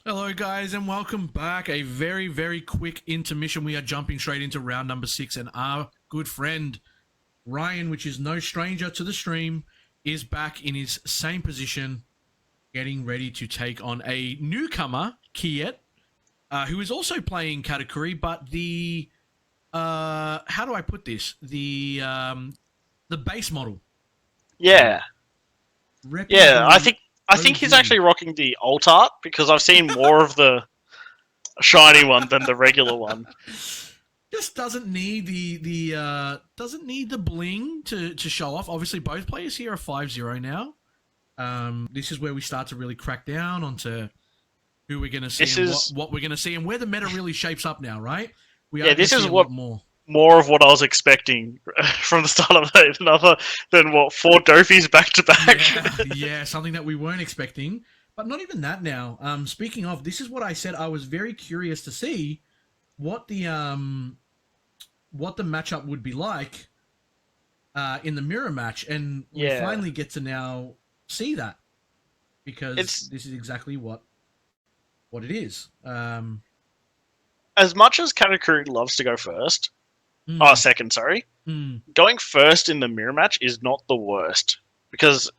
Hello, guys, and welcome back. A very, very quick intermission. We are jumping straight into round number 6, and our good friend Ryan, which is no stranger to the stream, is back in his same position, getting ready to take on a newcomer, Kiet, who is also playing Katakuri, but the how do I put this? The base model. Yeah, Repping yeah. I the think I think he's OG. actually rocking the alt art because I've seen more of the shiny one than the regular one. Just doesn't need the bling to show off. Obviously, both players here are 5-0 now. This is where we start to really crack down onto who we're going to see This and is what we're going to see and where the meta really shapes up now, right? We are yeah. going to This see is a what lot more. more of what I was expecting from the start of it. Another than what 4 Dofies back to back. Yeah, something that we weren't expecting. But not even that now. Speaking of, this is what I said. I was very curious to see what the matchup would be like in the mirror match, and we Yeah. finally get to now see that because It's this is exactly what it is. as much as Katakuri loves to go first. Mm, Second, sorry. mm, Going first in the mirror match is not the worst because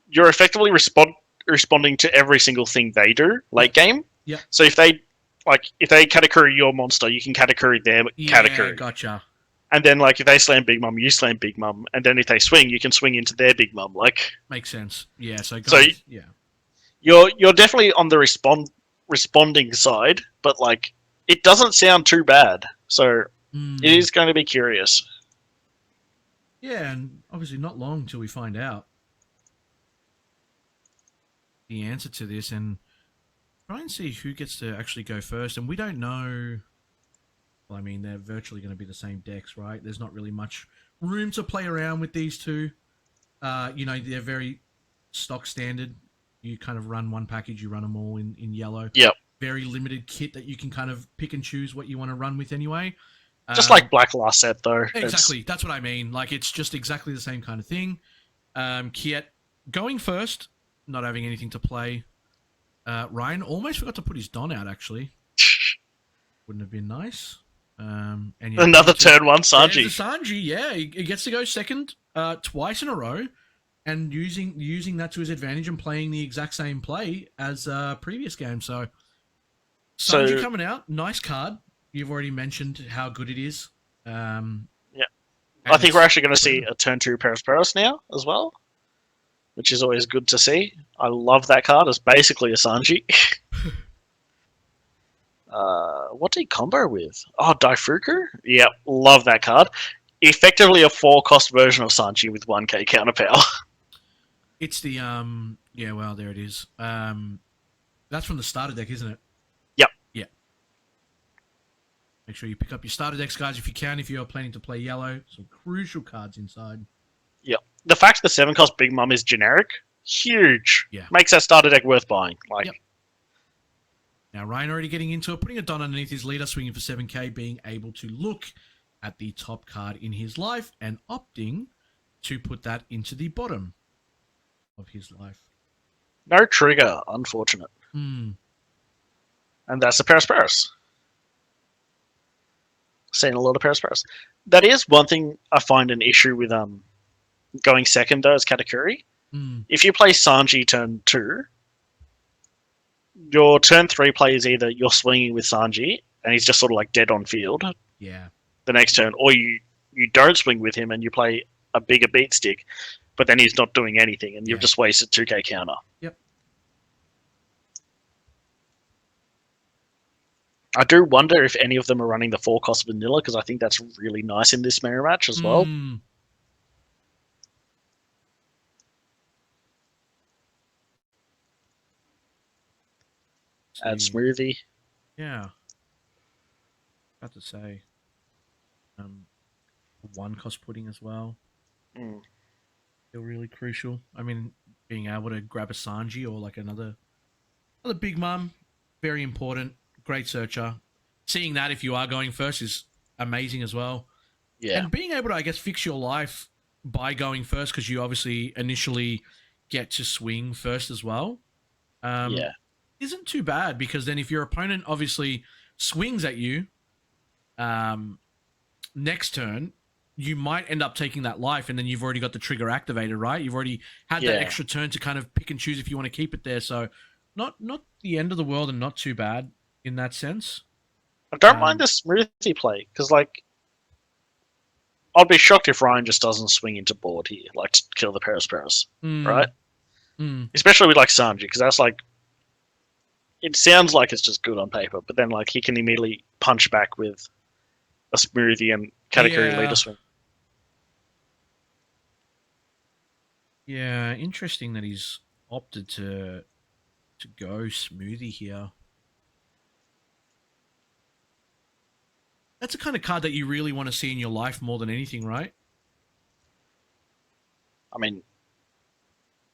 you're effectively responding to every single thing they do late game. Yep. So if they Katakuri your monster, you can Katakuri their yeah, Katakuri. gotcha. And then if they slam Big Mum, you slam Big Mum, and then if they swing, you can swing into their Big Mum. Makes sense. Yeah. So So guys, yeah. you're definitely on the responding side, but it doesn't sound too bad. So it is going to be curious. Yeah, and obviously not long till we find out the answer to this and try and see who gets to actually go first. And we don't know. Well, I mean, they're virtually going to be the same decks, right? There's not really much room to play around with these two. They're very stock standard. You kind of run one package, you run them all in yellow. Yep. Very limited kit that you can kind of pick and choose what you want to run with anyway. Just like Black last set, though. Exactly. That's what I mean. It's just exactly the same kind of thing. Kiet going first, not having anything to play. Ryan almost forgot to put his Don out, actually. Wouldn't have been nice. And Another turn one Sanji. Sanji, yeah. He gets to go second twice in a row and using that to his advantage and playing the exact same play as previous game. So Sanji coming out, nice card. You've already mentioned how good it is. Yeah. I think we're actually going to see a turn 2 Peros now as well, which is always good to see. I love that card. It's basically a Sanji. What did he combo with? Oh, Daifuku? Yep, love that card. Effectively a 4-cost version of Sanji with 1k counter power. It's the yeah, well, there it is. That's from the starter deck, isn't it? Yep. Yeah. Make sure you pick up your starter decks, guys, if you can, if you're planning to play yellow. Some crucial cards inside. Yep. The fact the 7-cost Big Mum is generic, huge. Yeah. Makes that starter deck worth buying. Yep. Now, Ryan already getting into it, putting a Don underneath his leader, swinging for 7k, being able to look at the top card in his life and opting to put that into the bottom of his life. No trigger, unfortunate. Hmm. And that's the Paris. Seen a lot of Paris. That is one thing I find an issue with going second though as Katakuri. If you play Sanji turn 2, your turn 3 play is either you're swinging with Sanji and he's just sort of dead on field. Yeah. The next turn, or you don't swing with him and you play a bigger beat stick, but then he's not doing anything and you've just wasted 2k counter. Yep. I do wonder if any of them are running the 4-cost vanilla because I think that's really nice in this mirror match as well. Add smoothie. Yeah. About to say. 1-cost pudding as well. Feel really crucial. I mean, being able to grab a Sanji or another Big Mum, very important. Great searcher. Seeing that if you are going first is amazing as well. Yeah. And being able to, I guess, fix your life by going first because you obviously initially get to swing first as well. Yeah. isn't too bad because then if your opponent obviously swings at you next turn, you might end up taking that life, and then you've already got the trigger activated, right? You've already had that Yeah. extra turn to kind of pick and choose if you want to keep it there. So, not the end of the world, and not too bad in that sense. I don't mind the smoothie play because, like, I'd be shocked if Ryan just doesn't swing into board here, like to kill the Paris, right? Especially with like Sanji, because that's like, it sounds like it's just good on paper, but then like he can immediately punch back with a smoothie and Katakuri leader swing. Yeah, interesting that he's opted to go smoothie here. That's a kind of card that you really want to see in your life more than anything, right? I mean,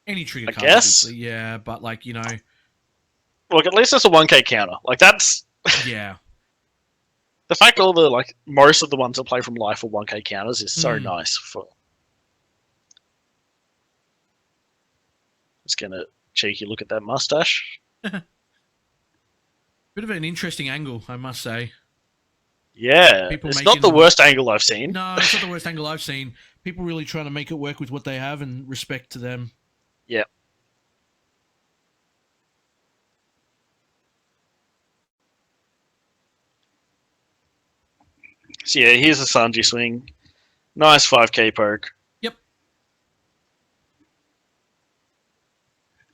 any trigger card, guess. Obviously. Yeah, but like, you know, look, at least it's a 1k counter. Like that's yeah. The fact all the like most of the ones that play from life are 1k counters is so nice for. Just gonna cheeky look at that mustache. Bit of an interesting angle, I must say. Yeah, it's not the worst angle I've seen. No, it's not the worst angle I've seen. People really trying to make it work with what they have, and respect to them. Yeah. So yeah, here's a Sanji swing. Nice 5k poke. Yep.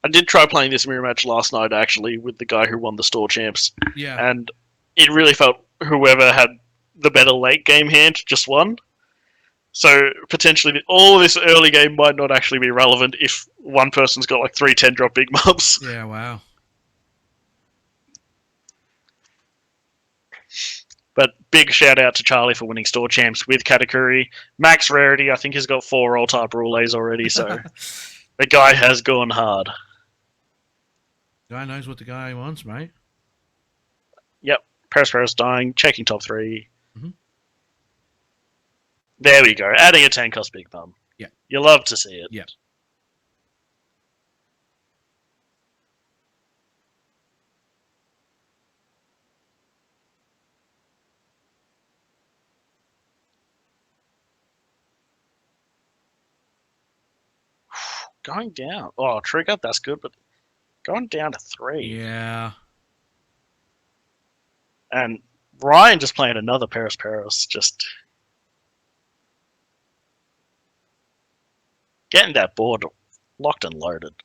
I did try playing this mirror match last night, actually, with the guy who won the store champs. Yeah. And it really felt whoever had the better late game hand just won. So potentially all this early game might not actually be relevant if one person's got like 3-10 drop big mobs. Yeah, wow. But big shout out to Charlie for winning store champs with Katakuri. Max Rarity, I think, has got 4 roll type Roules already, so the guy has gone hard. Guy knows what the guy wants, mate. Yep. Paris dying, checking top 3. There we go. Adding a 10 cost big bum. Yeah. You love to see it. Yeah. Going down. Oh, trigger, that's good, but going down to 3. Yeah. And Ryan just playing another Paris. Just getting that board locked and loaded.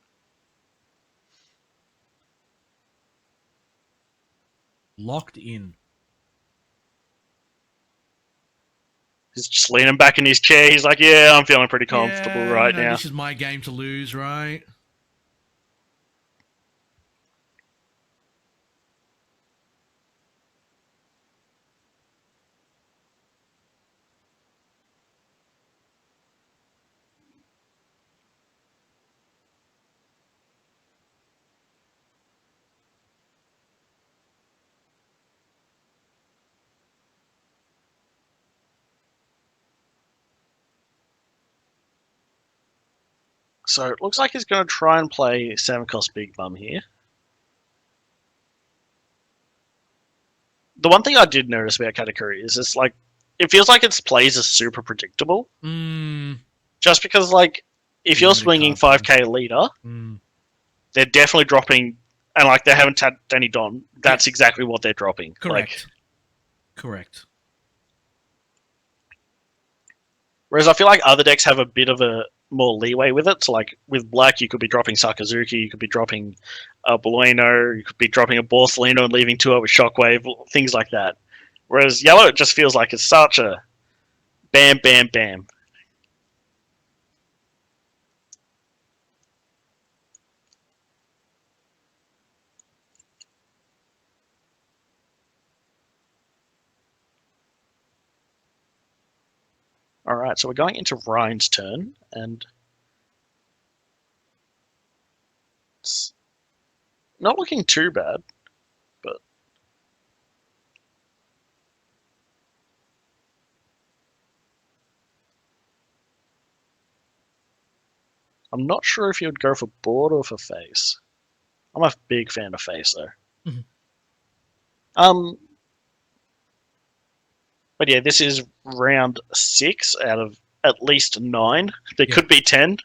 Locked in. He's just leaning back in his chair. He's like, yeah, I'm feeling pretty comfortable right now. This is my game to lose, right? So it looks like he's going to try and play 7 cost big bum here. The one thing I did notice about Katakuri is it's like, it feels like its plays are super predictable. Just because, like, if you're swinging 5k leader, they're definitely dropping, and like they haven't tapped any Don. That's exactly what they're dropping. Correct. Like, correct. Whereas I feel like other decks have a bit of a more leeway with it. So like with black, you could be dropping Sakazuki, you could be dropping a Bueno, you could be dropping a Borsalino and leaving 2 with Shockwave, things like that. Whereas yellow, it just feels like it's such a bam, bam, bam. All right, so we're going into Ryan's turn, and it's not looking too bad, but I'm not sure if he would go for board or for face. I'm a big fan of face though. Mhm. But yeah, this is round 6 out of at least 9. There could be 10.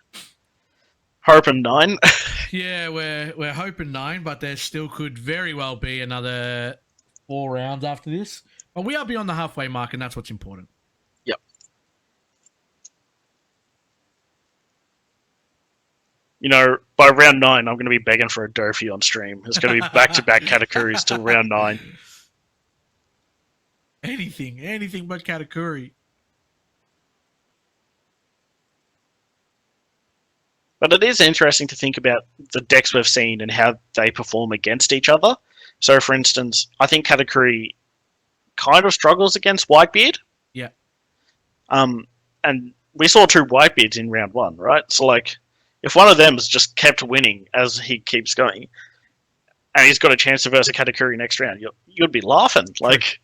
Hoping 9. Yeah, we're hoping 9, but there still could very well be another 4 rounds after this. But we are beyond the halfway mark, and that's what's important. Yep. You know, by round 9, I'm going to be begging for a Dofi on stream. It's going to be back-to-back Katakuris till round 9. Anything but Katakuri. But it is interesting to think about the decks we've seen and how they perform against each other. So, for instance, I think Katakuri kind of struggles against Whitebeard. Yeah. And we saw 2 Whitebeards in round 1, right? So, like, if one of them has just kept winning as he keeps going, and he's got a chance to verse a Katakuri next round, you'd be laughing. Like,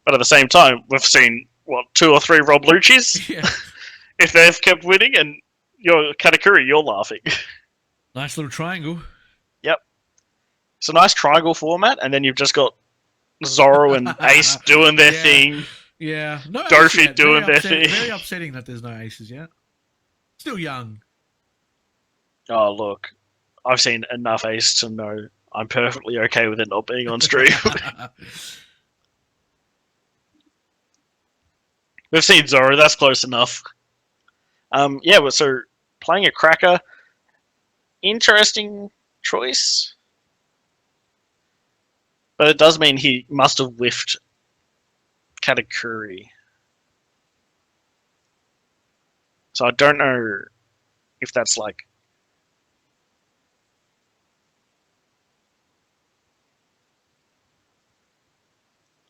but at the same time, we've seen, 2 or 3 Rob Lucci's? Yeah. If they've kept winning and you're Katakuri, you're laughing. Nice little triangle. Yep. It's a nice triangle format, and then you've just got Zoro and Ace doing their thing. Yeah. No Dofi doing their thing. Very upsetting that there's no aces yet. Still young. Oh, look. I've seen enough Ace to know I'm perfectly okay with it not being on stream. We've seen Zoro, that's close enough. Yeah, so playing a Cracker, interesting choice. But it does mean he must have whiffed Katakuri. So I don't know if that's like...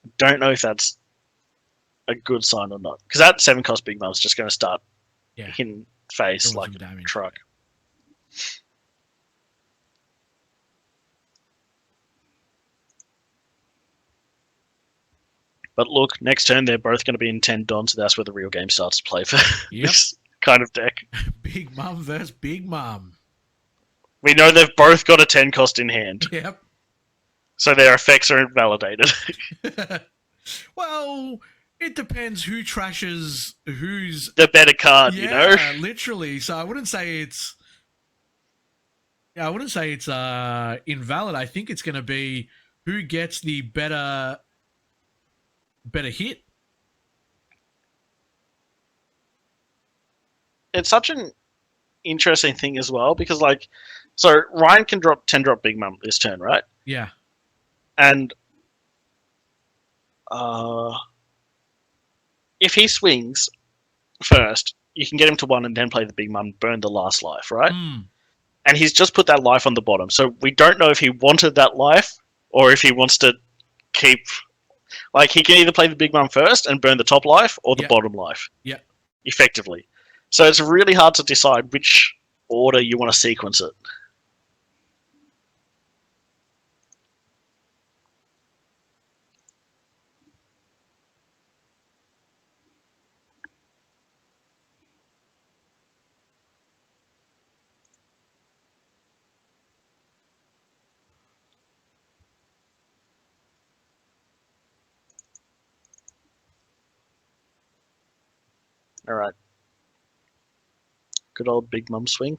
I don't know if that's a good sign or not. Because that 7-cost Big Mum's just going to start hitting face like a truck. But look, next turn they're both going to be in 10 Dons, so that's where the real game starts to play for this kind of deck. Big Mum versus Big Mum. We know they've both got a 10 cost in hand. Yep. So their effects are invalidated. Well, it depends who trashes who's... the better card, you know? Yeah, literally. So I wouldn't say it's... Yeah, I wouldn't say it's invalid. I think it's going to be who gets the better hit. It's such an interesting thing as well, because, like, so Ryan can drop 10 drop Big Mum this turn, right? Yeah. And if he swings first, you can get him to 1 and then play the Big Mum, burn the last life, right? And he's just put that life on the bottom. So we don't know if he wanted that life or if he wants to keep... Like, he can either play the Big Mum first and burn the top life or the bottom life. Yeah. Effectively. So it's really hard to decide which order you want to sequence it. Alright. Good old Big Mum swing.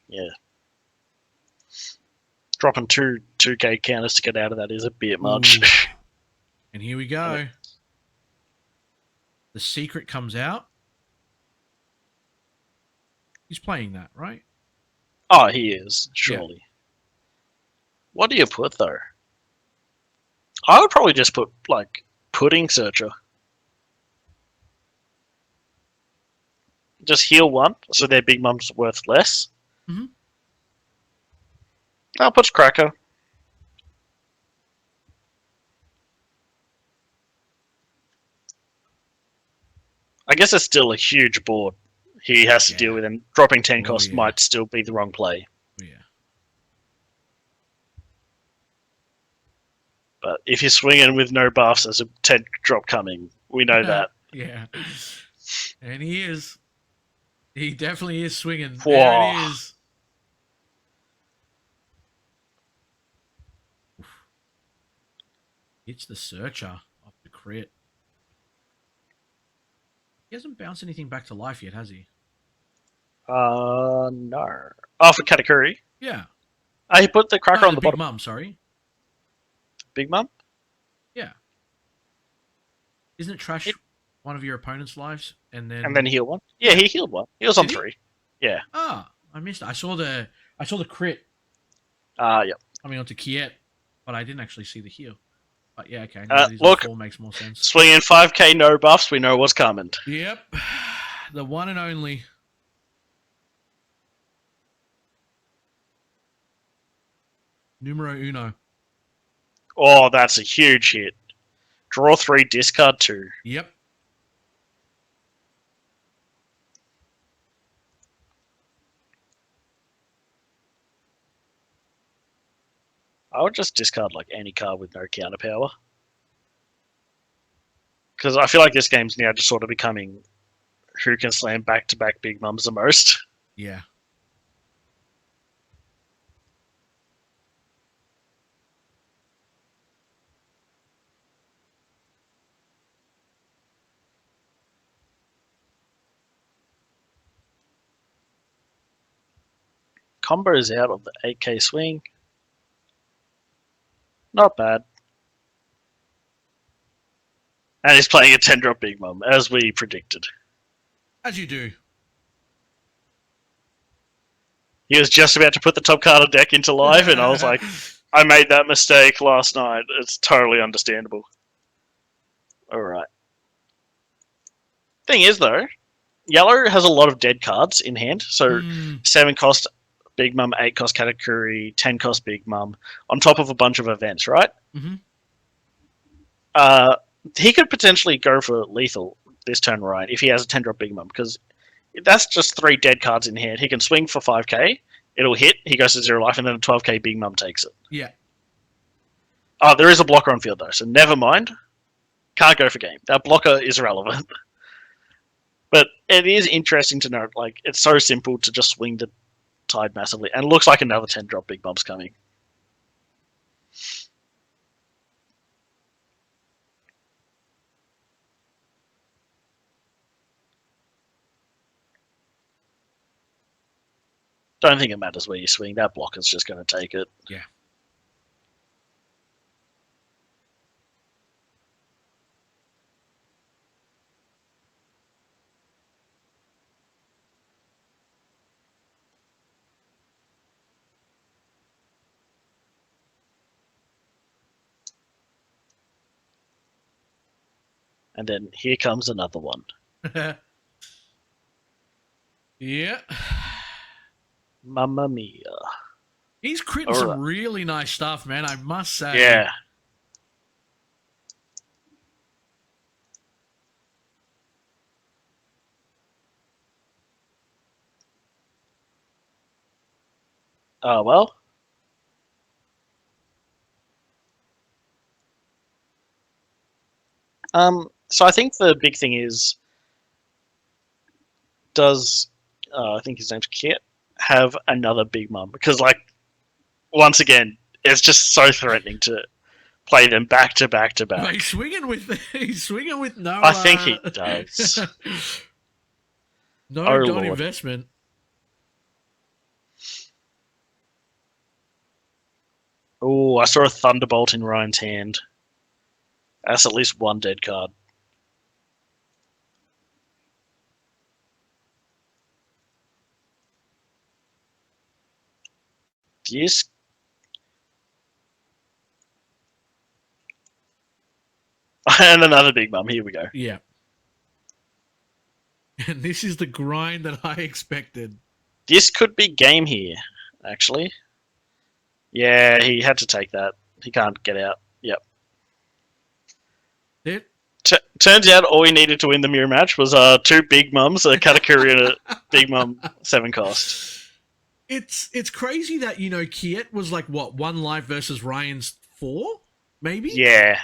Yeah. Dropping 2k counters to get out of that is a bit much. And here we go. The secret comes out. He's playing that, right? Oh, he is, surely. Yeah. What do you put, though? I would probably just put, like, Pudding Searcher. Just heal 1, so their Big Mum's worth less. I'll put Cracker. I guess it's still a huge board he has to deal with, and dropping 10 cost might still be the wrong play. Yeah. But if you're swinging with no buffs, there's a 10 drop coming. We know that. Yeah. And he is. He definitely is swinging. Whoa. There it is. It's the searcher of the crit. He hasn't bounced anything back to life yet, has he? No. Oh, for Katakuri. Yeah. He put the cracker No, on the Big bottom. Mum, sorry. Big Mum? Yeah. Isn't it trash one of your opponent's lives and then... And then heal one? Yeah, he healed one. He was on 3. Yeah. Ah, I missed it. I saw the crit Yep. coming onto Kiet, but I didn't actually see the heal. But yeah, okay. Look, 4 makes more sense. Swinging 5k no buffs, we know what's coming. Yep. The one and only. Numero uno. Oh, that's a huge hit. Draw 3, discard 2. Yep. I would just discard like any card with no counter power. Because I feel like this game's now just sort of becoming who can slam back-to-back Big Mums the most. Yeah. Combos out of the 8k swing. Not bad. And he's playing a 10-drop Big Mum, as we predicted. As you do. He was just about to put the top card of deck into live, and I was like, I made that mistake last night. It's totally understandable. Alright. Thing is, though, yellow has a lot of dead cards in hand. So 7 cost Big Mum, 8 cost Katakuri, 10 cost Big Mum, on top of a bunch of events, right? Mm-hmm. He could potentially go for lethal this turn, right, if he has a 10-drop Big Mum, because that's just 3 dead cards in hand. He can swing for 5k, it'll hit, he goes to 0 life, and then a 12k Big Mum takes it. Yeah. Oh, there is a blocker on field, though, so never mind. Can't go for game. That blocker is irrelevant. But it is interesting to note, like, it's so simple to just swing the tide massively, and it looks like another 10-drop Big Mum's coming. Don't think it matters where you swing. That blocker's just going to take it. Yeah. And then here comes another one. Yeah. Mamma mia. He's critting some really nice stuff, man, I must say. Yeah. Well. So I think the big thing is, does I think his name's Kit have another Big Mum? Because, like, once again, it's just so threatening to play them back to back to back. He's swinging with no. I think he does. No Lord. investment. Oh, I saw a Thunderbolt in Ryan's hand. That's at least one dead card. Yes. And another Big Mum. Here we go. Yeah. And this is the grind that I expected. This could be game here, actually. Yeah, he had to take that. He can't get out. Yep. Turns out all he needed to win the mirror match was 2 Big Mums, a Katakuri and a Big Mum 7 cost. It's crazy that, you know, Kiet was like, what, 1 life versus Ryan's 4, maybe? Yeah.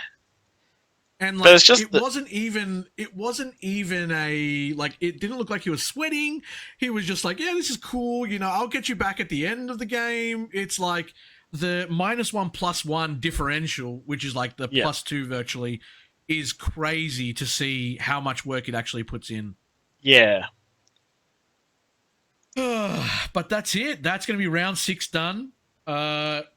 And like, it's just it wasn't even a, like, it didn't look like he was sweating. He was just like, yeah, this is cool. You know, I'll get you back at the end of the game. It's like, the -1 +1 differential, which is like the +2 virtually, is crazy to see how much work it actually puts in. Yeah. But that's it. That's going to be round 6 done.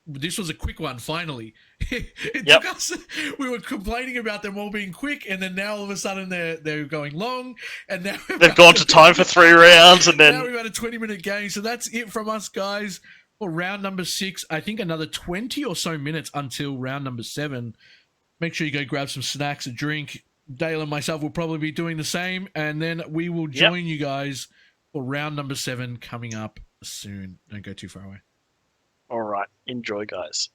This was a quick one, finally. It took us. We were complaining about them all being quick, and then now all of a sudden they're going long, and now they've gone to time for 3 rounds, and then now we've had a 20-minute game. So that's it from us, guys, for round number 6. I think another 20 or so minutes until round number 7. Make sure you go grab some snacks, a drink. Dale and myself will probably be doing the same, and then we will join you guys for round number 7 coming up soon. Don't go too far away. All right. Enjoy, guys.